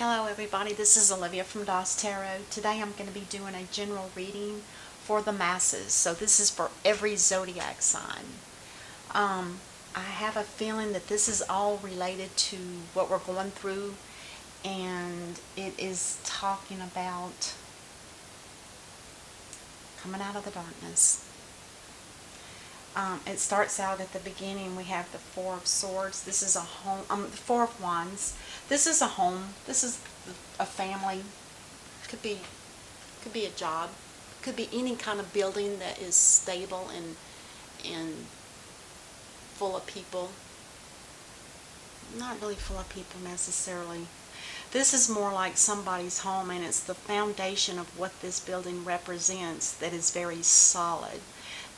Hello everybody, this is Olivia from DOS Tarot. Today I'm going to be doing a general reading for the masses. So this is for every zodiac sign. I have a feeling that this is all related to what we're going through, and it is talking about coming out of the darkness. It starts out at the beginning. We have the Four of Swords. This is a home. The Four of Wands. This is a home. This is a family. Could be a job. Could be any kind of building that is stable and full of people. Not really full of people necessarily. This is more like somebody's home, and it's the foundation of what this building represents that is very solid.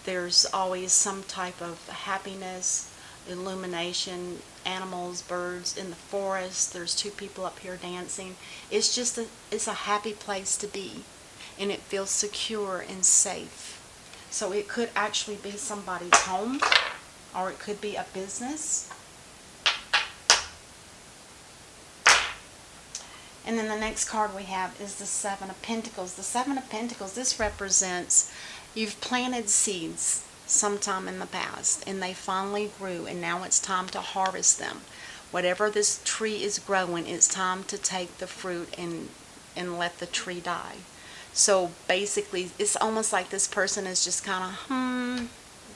There's always some type of happiness, illumination, animals, birds in the forest. There's two people up here dancing. It's just it's a happy place to be, and it feels secure and safe. So it could actually be somebody's home, or it could be a business. And then the next card we have is the Seven of Pentacles. The Seven of Pentacles, this represents you've planted seeds sometime in the past, and they finally grew, and now it's time to harvest them. Whatever this tree is growing, it's time to take the fruit and let the tree die. So basically, it's almost like this person is just kind of,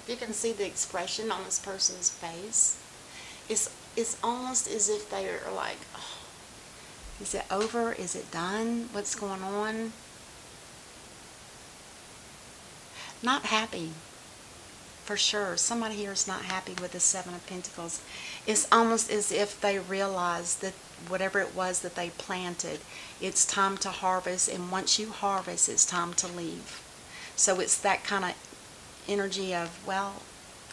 you can see the expression on this person's face. It's almost as if they are like, oh, is it over? Is it done? What's going on? Not happy, for sure. Somebody here is not happy with the Seven of Pentacles. It's almost as if they realize that whatever it was that they planted, it's time to harvest, and once you harvest, it's time to leave. So it's that kind of energy of, well,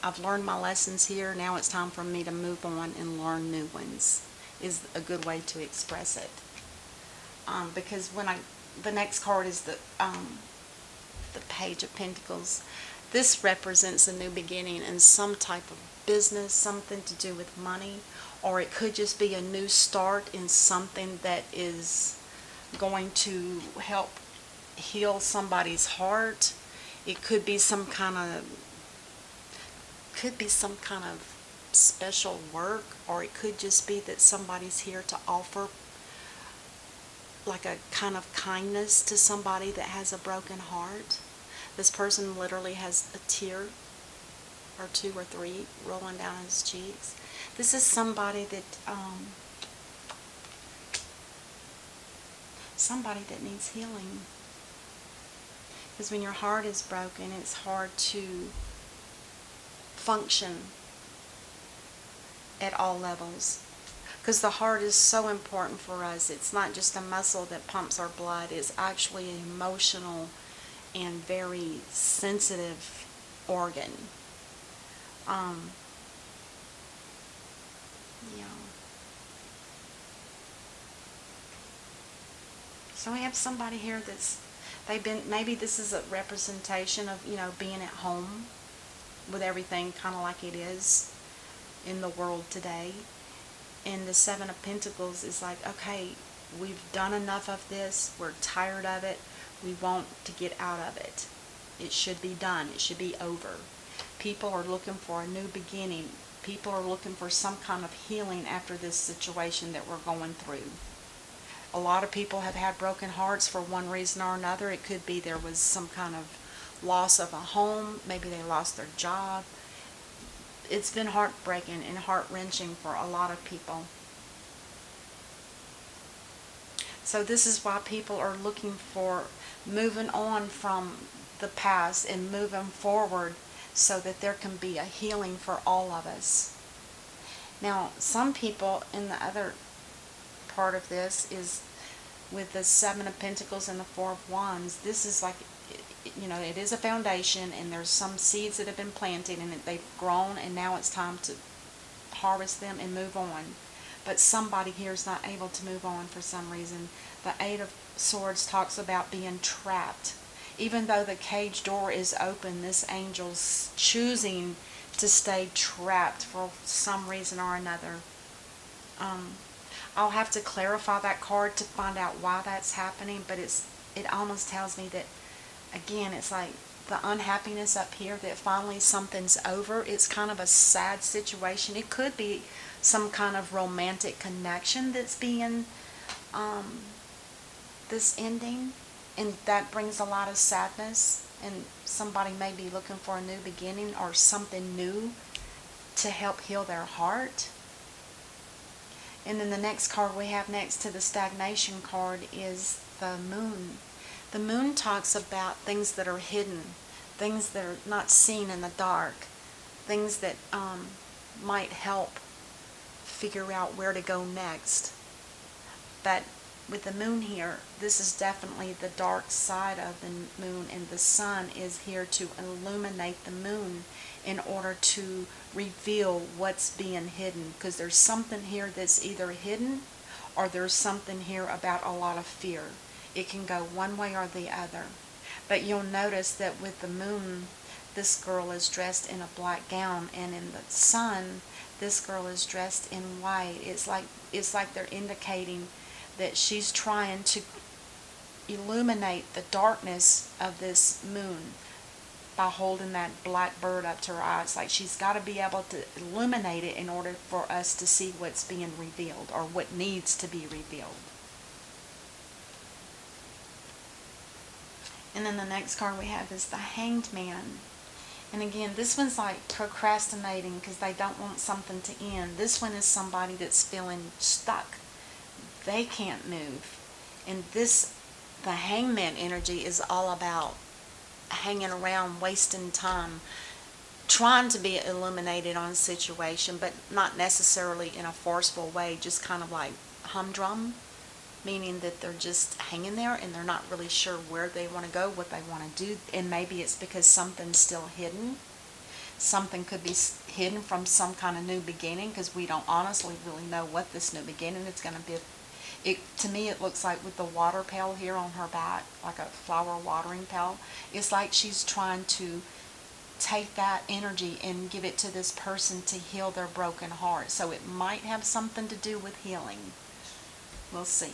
I've learned my lessons here, now it's time for me to move on and learn new ones, is a good way to express it. Because the next card is the Page of Pentacles. This represents a new beginning in some type of business, something to do with money, or it could just be a new start in something that is going to help heal somebody's heart. It could be some kind of special work, or it could just be that somebody's here to offer like a kind of kindness to somebody that has a broken heart. This person literally has a tear or two or three rolling down his cheeks. This is somebody that needs healing. Because when your heart is broken, it's hard to function at all levels. Because the heart is so important for us. It's not just a muscle that pumps our blood. It's actually an emotional and very sensitive organ. Yeah. So we have somebody here that's, maybe this is a representation of, being at home with everything kind of like it is in the world today. And the Seven of Pentacles is like, okay, we've done enough of this. We're tired of it. We want to get out of it. It should be done. It should be over. People are looking for a new beginning. People are looking for some kind of healing after this situation that we're going through. A lot of people have had broken hearts for one reason or another. It could be there was some kind of loss of a home. Maybe they lost their job. It's been heartbreaking and heart-wrenching for a lot of people. So this is why people are looking for moving on from the past and moving forward so that there can be a healing for all of us. Now, some people in the other part of this is with the Seven of Pentacles and the Four of Wands. This is like, it is a foundation, and there's some seeds that have been planted and they've grown, and now it's time to harvest them and move on. But somebody here is not able to move on for some reason. The Eight of Swords talks about being trapped. Even though the cage door is open, this angel's choosing to stay trapped for some reason or another. I'll have to clarify that card to find out why that's happening, but it almost tells me that, again, it's like the unhappiness up here, that finally something's over. It's kind of a sad situation. It could be some kind of romantic connection that's being this ending, and that brings a lot of sadness, and somebody may be looking for a new beginning or something new to help heal their heart. And then the next card we have next to the stagnation card is the moon. The moon talks about things that are hidden, things that are not seen in the dark, things that might help figure out where to go next. But with the moon here, this is definitely the dark side of the moon, and the sun is here to illuminate the moon in order to reveal what's being hidden, because there's something here that's either hidden or there's something here about a lot of fear. It can go one way or the other. But you'll notice that with the moon, this girl is dressed in a black gown, and in the sun, this girl is dressed in white. It's like they're indicating that she's trying to illuminate the darkness of this moon by holding that black bird up to her eyes. Like she's got to be able to illuminate it in order for us to see what's being revealed, or what needs to be revealed. And then the next card we have is the Hanged Man. And again, this one's like procrastinating because they don't want something to end. This one is somebody that's feeling stuck. They can't move. And the Hangman energy is all about hanging around, wasting time, trying to be illuminated on a situation, but not necessarily in a forceful way, just kind of like humdrum, meaning that they're just hanging there and they're not really sure where they want to go, what they want to do. And maybe it's because something's still hidden. Something could be hidden from some kind of new beginning, because we don't honestly really know what this new beginning is going to be. To me, it looks like with the water pail here on her back, like a flower watering pail, it's like she's trying to take that energy and give it to this person to heal their broken heart. So it might have something to do with healing. We'll see.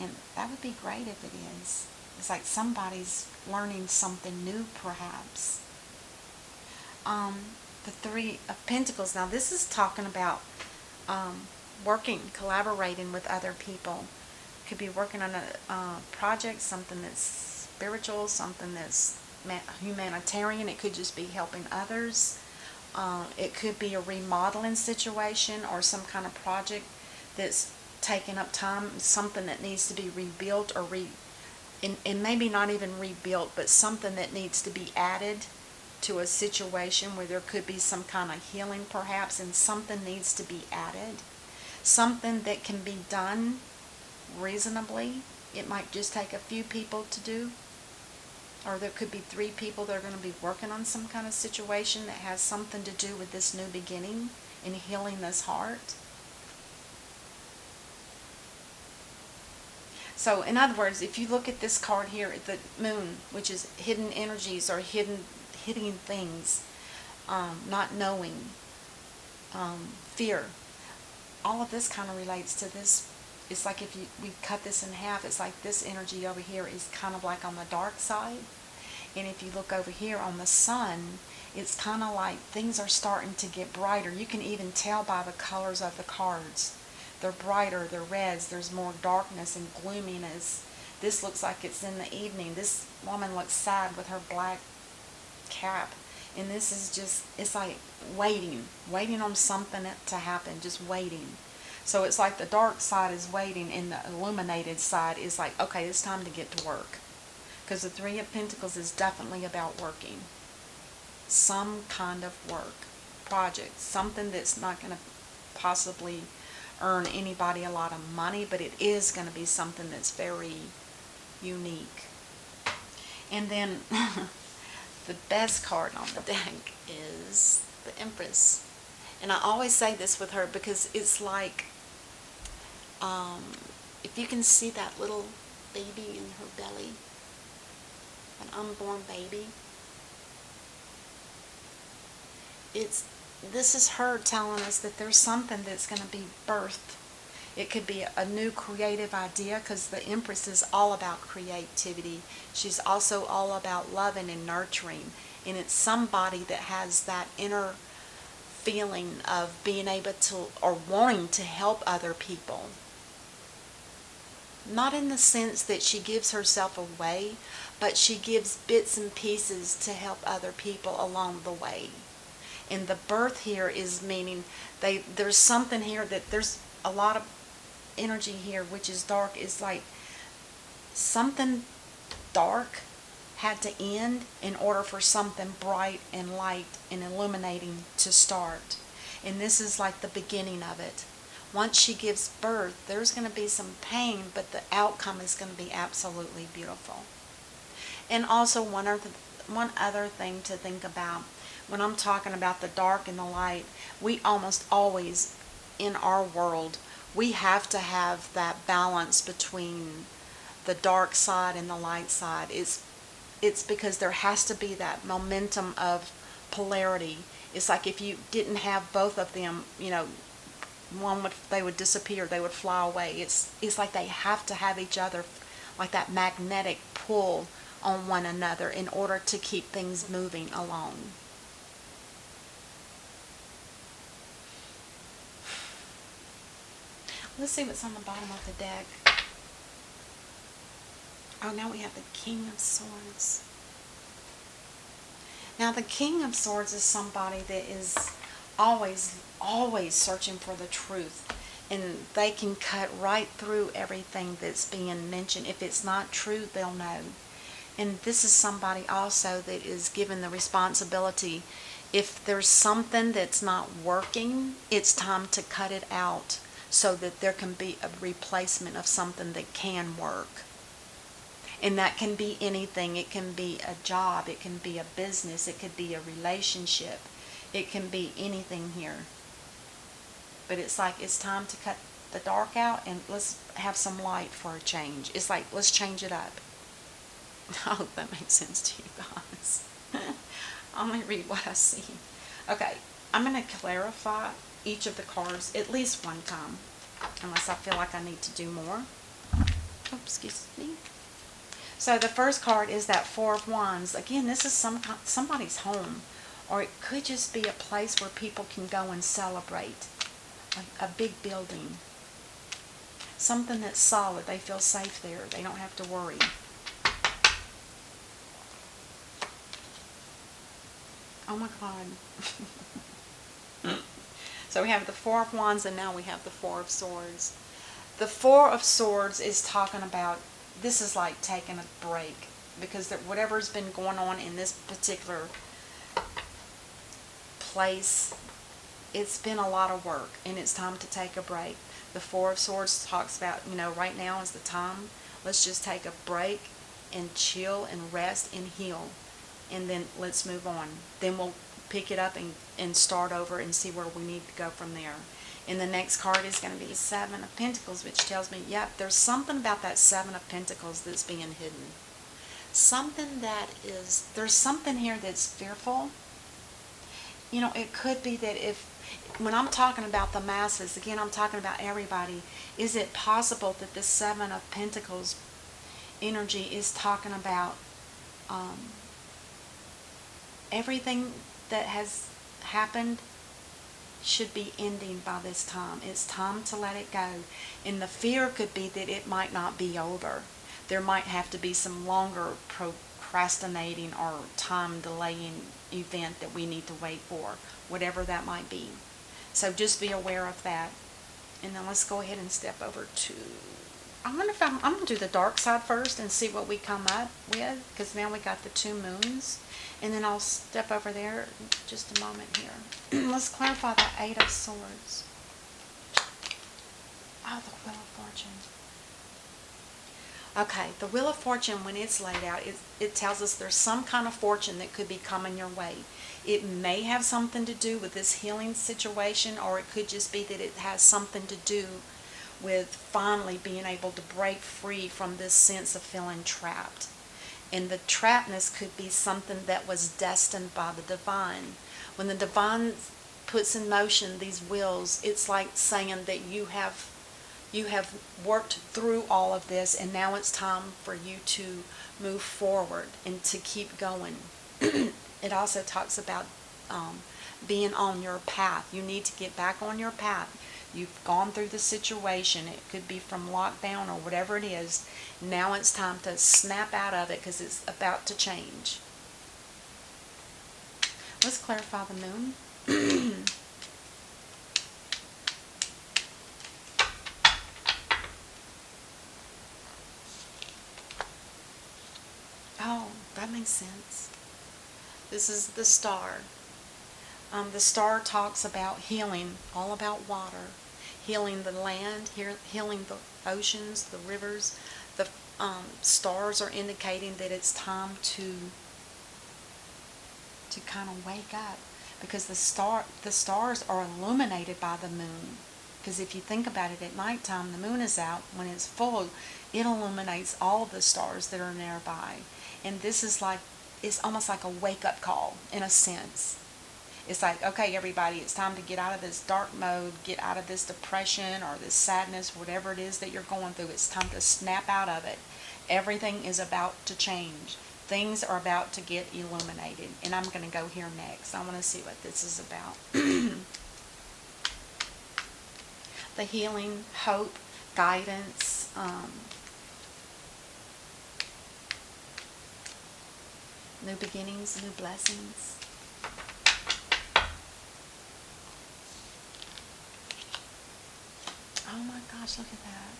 And that would be great if it is. It's like somebody's learning something new, perhaps. The Three of Pentacles. Now, this is talking about working, collaborating with other people. Could be working on a project, something that's spiritual, something that's humanitarian. It could just be helping others. It could be a remodeling situation or some kind of project that's taking up time, something that needs to be rebuilt, or and maybe not even rebuilt, but something that needs to be added to a situation where there could be some kind of healing perhaps, and something needs to be added. Something that can be done reasonably. It might just take a few people to do, or there could be 3 people that are going to be working on some kind of situation that has something to do with this new beginning and healing this heart. So in other words, if you look at this card here, the moon, which is hidden energies or hidden things, not knowing, fear, all of this kind of relates to this. It's like if we cut this in half, it's like this energy over here is kind of like on the dark side. And if you look over here on the sun, it's kind of like things are starting to get brighter. You can even tell by the colors of the cards. They're brighter, they're reds, there's more darkness and gloominess. This looks like it's in the evening. This woman looks sad with her black cap. And this is just, it's like waiting on something to happen, just waiting. So it's like the dark side is waiting, and the illuminated side is like, okay, it's time to get to work. Because the Three of Pentacles is definitely about working. Some kind of work, project, something that's not going to possibly earn anybody a lot of money, but it is going to be something that's very unique. And then the best card on the deck is the Empress. And I always say this with her because it's like, if you can see that little baby in her belly, an unborn baby, it's this is her telling us that there's something that's going to be birthed. It could be a new creative idea, because the Empress is all about creativity. She's also all about loving and nurturing. And it's somebody that has that inner feeling of being able to, or wanting to help other people. Not in the sense that she gives herself away, but she gives bits and pieces to help other people along the way. And the birth here is meaning there's something here that there's a lot of energy here, which is dark. Is like something dark had to end in order for something bright and light and illuminating to start. And this is like the beginning of it. Once she gives birth, there's going to be some pain, but the outcome is going to be absolutely beautiful. And also one other thing to think about, when I'm talking about the dark and the light, we almost always, in our world, we have to have that balance between the dark side and the light side. It's because there has to be that momentum of polarity. It's like if you didn't have both of them, they would disappear, they would fly away. It's like they have to have each other, like that magnetic pull on one another in order to keep things moving along. Let's see what's on the bottom of the deck. Oh, now we have the King of Swords. Now the King of Swords is somebody that is always searching for the truth. And they can cut right through everything that's being mentioned. If it's not true, they'll know. And this is somebody also that is given the responsibility. If there's something that's not working, it's time to cut it out so that there can be a replacement of something that can work. And that can be anything. It can be a job. It can be a business. It could be a relationship. It can be anything here. But it's like it's time to cut the dark out and let's have some light for a change. It's like, let's change it up. I hope that makes sense to you guys. I'm going to read what I see. Okay, I'm going to clarify each of the cards at least one time, unless I feel like I need to do more. Oh, excuse me. So the first card is that Four of Wands. Again, this is somebody's home, or it could just be a place where people can go and celebrate. A big building. Something that's solid. They feel safe there. They don't have to worry. Oh my God. So we have the Four of Wands and now we have the Four of Swords. The Four of Swords is talking about, this is like taking a break, because whatever's been going on in this particular place, it's been a lot of work and it's time to take a break. The Four of Swords talks about, right now is the time. Let's just take a break and chill and rest and heal. And then let's move on. Then we'll pick it up and start over and see where we need to go from there. And the next card is going to be the Seven of Pentacles, which tells me, yep, there's something about that Seven of Pentacles that's being hidden. There's something here that's fearful. It could be that when I'm talking about the masses, again, I'm talking about everybody, is it possible that this Seven of Pentacles energy is talking about everything that has happened should be ending by this time. It's time to let it go. And the fear could be that it might not be over. There might have to be some longer procrastinating or time delaying event that we need to wait for, whatever that might be. So just be aware of that. And then let's go ahead and step over to, I'm going to do the dark side first and see what we come up with, because now we got the two moons. And then I'll step over there just a moment here. Let's clarify the Eight of Swords. Oh, the Wheel of Fortune. Okay, the Wheel of Fortune, when it's laid out, it tells us there's some kind of fortune that could be coming your way. It may have something to do with this healing situation, or it could just be that it has something to do with finally being able to break free from this sense of feeling trapped. And the trappedness could be something that was destined by the divine. When the divine puts in motion these wheels. It's like saying that you have worked through all of this, and now it's time for you to move forward and to keep going. It also talks about being on your path. You need to get back on your path. You've gone through the situation. It could be from lockdown or whatever it is. Now it's time to snap out of it because it's about to change. Let's clarify the moon. Oh, that makes sense. This is the star. The star talks about healing, all about water, healing the land, healing the oceans, the rivers. The stars are indicating that it's time to kind of wake up, because the stars are illuminated by the moon. Because if you think about it, at nighttime the moon is out. When it's full, it illuminates all of the stars that are nearby. And this is like, it's almost like a wake-up call in a sense. It's like, okay, everybody, it's time to get out of this dark mode, get out of this depression or this sadness, whatever it is that you're going through. It's time to snap out of it. Everything is about to change. Things are about to get illuminated. And I'm going to go here next. I want to see what this is about. The healing, hope, guidance, new beginnings, new blessings. Oh my gosh, look at that.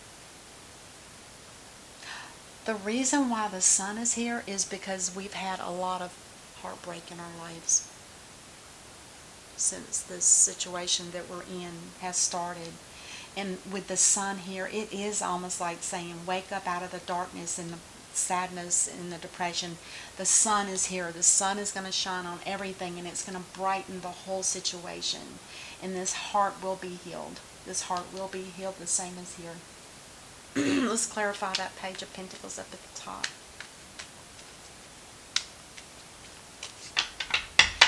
The reason why the sun is here is because we've had a lot of heartbreak in our lives since this situation that we're in has started. And with the sun here, it is almost like saying, wake up out of the darkness and the sadness and the depression. The sun is here. The sun is going to shine on everything, and it's going to brighten the whole situation. And this heart will be healed. This heart will be healed the same as here. Let's clarify that Page of Pentacles up at the top.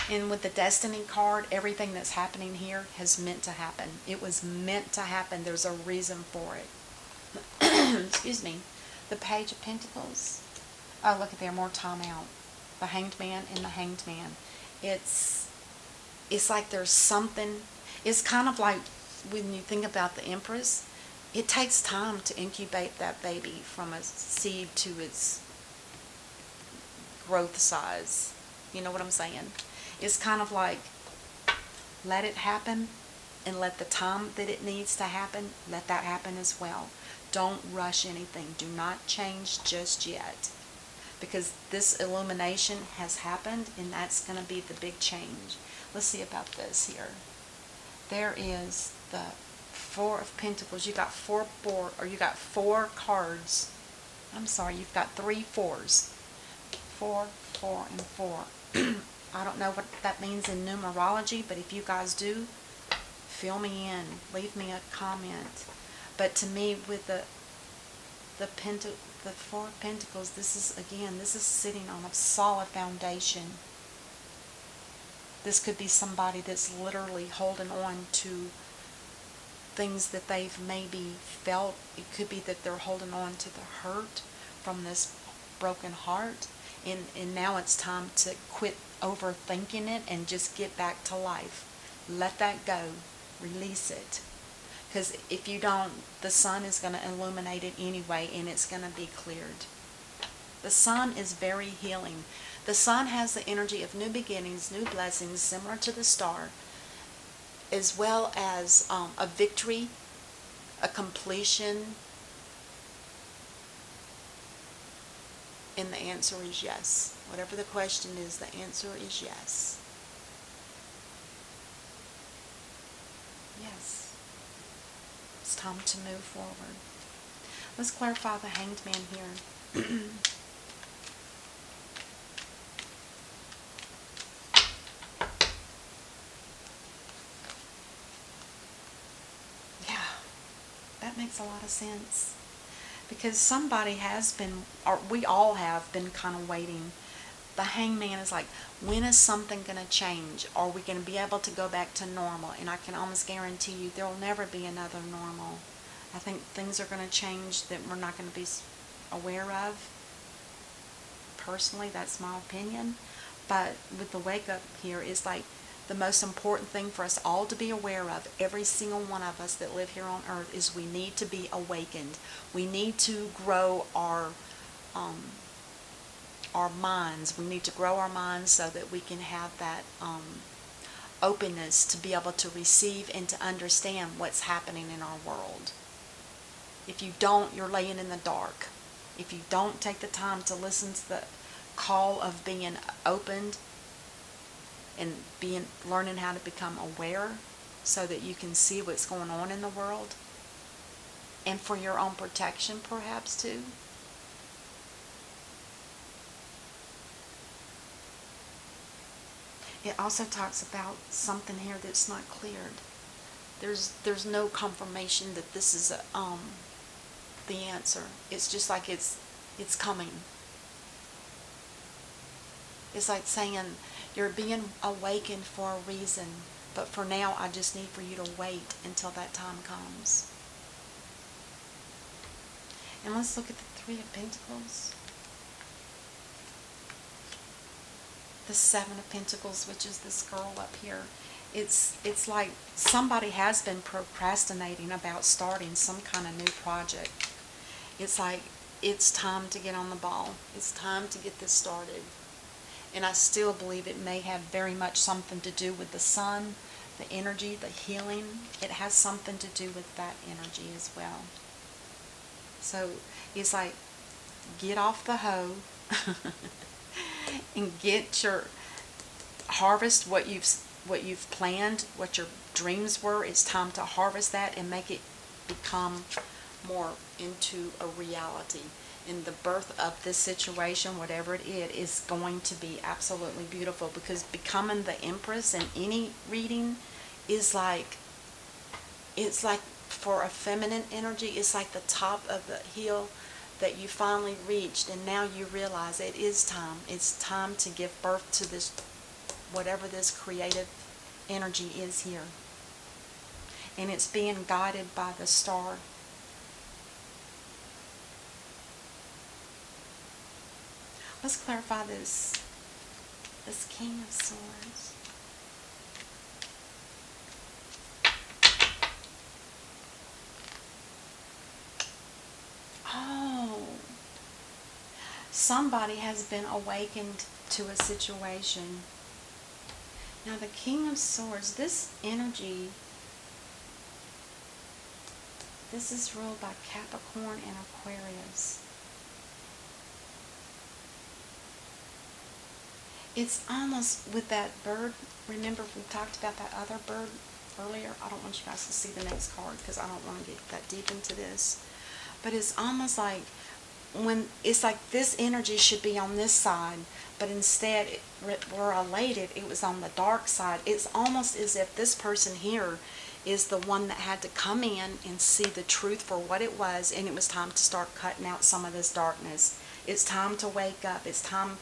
And with the Destiny card, everything that's happening here has meant to happen. It was meant to happen. There's a reason for it. Excuse me. The Page of Pentacles. Oh, look at there, more time out. The Hanged Man and the Hanged Man. It's like there's something. It's kind of like when you think about the Empress. It takes time to incubate that baby from a seed to its growth size. You know what I'm saying? It's kind of like, let it happen, and let the time that it needs to happen, let that happen as well. Don't rush anything. Do not change just yet. Because this illumination has happened, and that's going to be the big change. Let's see about this here. There is the Four of Pentacles. You got you got four cards. I'm sorry, you've got 3 4s. 4, 4, and 4. I don't know what that means in numerology, but if you guys do, fill me in. Leave me a comment. But to me, with the Four of Pentacles, this is sitting on a solid foundation. This could be somebody that's literally holding on to things that they've maybe felt. It could be that they're holding on to the hurt from this broken heart, and now it's time to quit overthinking it and just get back to life. Let that go. Release it. Because if you don't, the sun is going to illuminate it anyway, and it's going to be cleared. The sun is very healing. The sun has the energy of new beginnings, new blessings, similar to the star, as well as a victory, a completion. And the answer is yes. Whatever the question is, the answer is yes. Yes. It's time to move forward. Let's clarify the Hanged Man here. That makes a lot of sense, because somebody has been, or we all have been kind of waiting the Hangman is like, when is something going to change? Are we going to be able to go back to normal? And I can almost guarantee you there will never be another normal. I think things are going to change that we're not going to be aware of. Personally, that's my opinion. But with the wake up here is like the most important thing for us all to be aware of, every single one of us that live here on earth, is we need to be awakened. We need to grow our minds. We need to grow our minds so that we can have that openness to be able to receive and to understand what's happening in our world. If you don't, you're laying in the dark. If you don't take the time to listen to the call of being opened and learning how to become aware so that you can see what's going on in the world, and for your own protection perhaps too. It also talks about something here that's not cleared. There's no confirmation that this is the answer. It's just like it's coming. It's like saying you're being awakened for a reason, but for now I just need for you to wait until that time comes. And let's look at the Three of Pentacles. The Seven of Pentacles, which is this girl up here. It's like somebody has been procrastinating about starting some kind of new project. It's like it's time to get on the ball. It's time to get this started. And I still believe it may have very much something to do with the sun, the energy, the healing. It has something to do with that energy as well. So it's like, get off the hoe and harvest what you've planned, what your dreams were. It's time to harvest that and make it become more into a reality. And the birth of this situation, whatever it is going to be absolutely beautiful, because becoming the Empress in any reading is like, it's like, for a feminine energy, it's like the top of the hill that you finally reached, and now you realize it is time. It's time to give birth to this, whatever this creative energy is here. And it's being guided by the star. Let's clarify this King of Swords. Oh, somebody has been awakened to a situation. Now the King of Swords, this energy, this is ruled by Capricorn and Aquarius. It's almost with that bird. Remember we talked about that other bird earlier? I don't want you guys to see the next card because I don't want to get that deep into this. But it's almost like when it's like this energy should be on this side, but instead where I laid it, it was on the dark side. It's almost as if this person here is the one that had to come in and see the truth for what it was, and it was time to start cutting out some of this darkness. It's time to wake up. It's time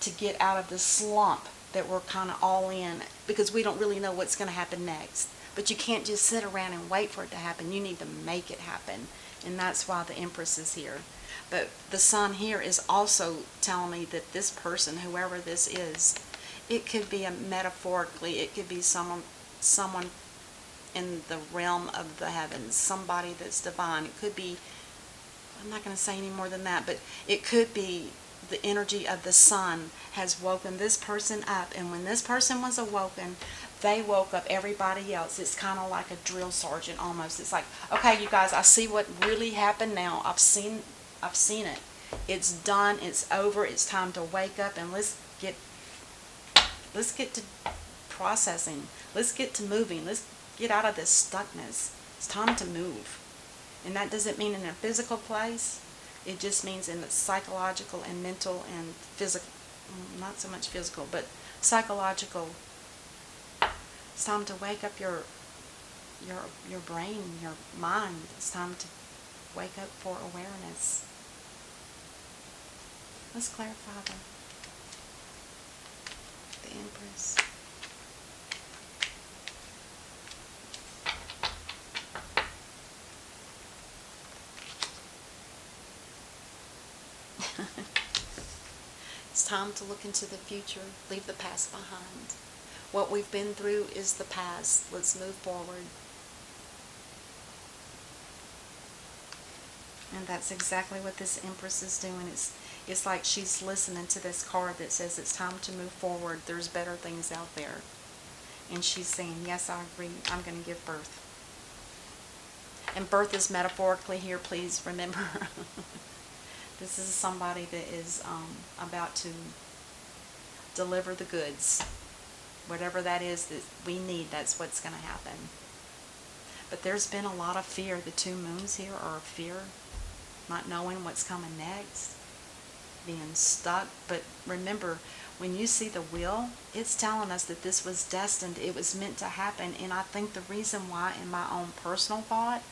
to get out of the slump that we're kind of all in, because we don't really know what's going to happen next. But you can't just sit around and wait for it to happen. You need to make it happen. And that's why the Empress is here. But the Sun here is also telling me that this person, whoever this is, it could be metaphorically, it could be someone in the realm of the heavens, somebody that's divine. It could be, I'm not going to say any more than that, but it could be the energy of the sun has woken this person up, and when this person was awoken, they woke up everybody else. It's kind of like a drill sergeant almost. It's like, okay, you guys, I see what really happened now. I've seen it. It's done. It's over. It's time to wake up, and let's get to processing. Let's get to moving. Let's get out of this stuckness. It's time to move. And that doesn't mean in a physical place. It just means in the psychological and mental and physical, not so much physical, but psychological. It's time to wake up your brain, your mind. It's time to wake up for awareness. Let's clarify the Empress. It's time to look into the future, leave the past behind. What we've been through is the past. Let's move forward. And that's exactly what this Empress is doing. It's like she's listening to this card that says it's time to move forward. There's better things out there. And she's saying, yes, I agree. I'm going to give birth. And birth is metaphorically here, please remember. This is somebody that is about to deliver the goods. Whatever that is that we need, that's what's going to happen. But there's been a lot of fear. The two moons here are fear. Not knowing what's coming next. Being stuck. But remember, when you see the wheel, it's telling us that this was destined. It was meant to happen. And I think the reason why, in my own personal thought,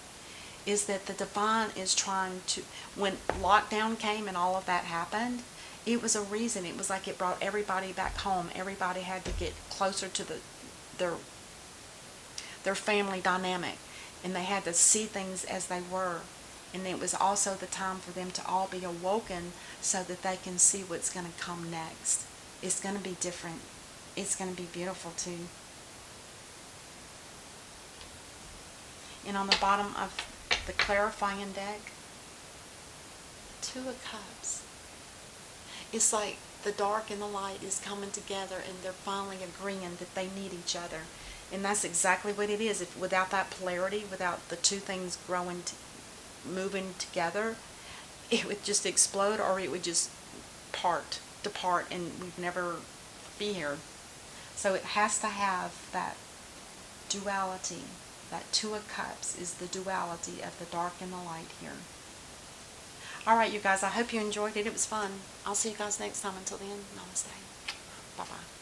is that the divine is trying to, when lockdown came and all of that happened, it was a reason. It was like it brought everybody back home. Everybody had to get closer to their family dynamic, and they had to see things as they were. And it was also the time for them to all be awoken so that they can see what's going to come next. It's going to be different. It's going to be beautiful too. And on the bottom of the clarifying deck, Two of Cups. It's like the dark and the light is coming together, and they're finally agreeing that they need each other. And that's exactly what it is. If without that polarity, without the two things moving together, it would just explode, or it would just depart, and we'd never be here. So it has to have that duality. That Two of Cups is the duality of the dark and the light here. Alright, you guys, I hope you enjoyed it. It was fun. I'll see you guys next time. Until then, namaste. Bye-bye.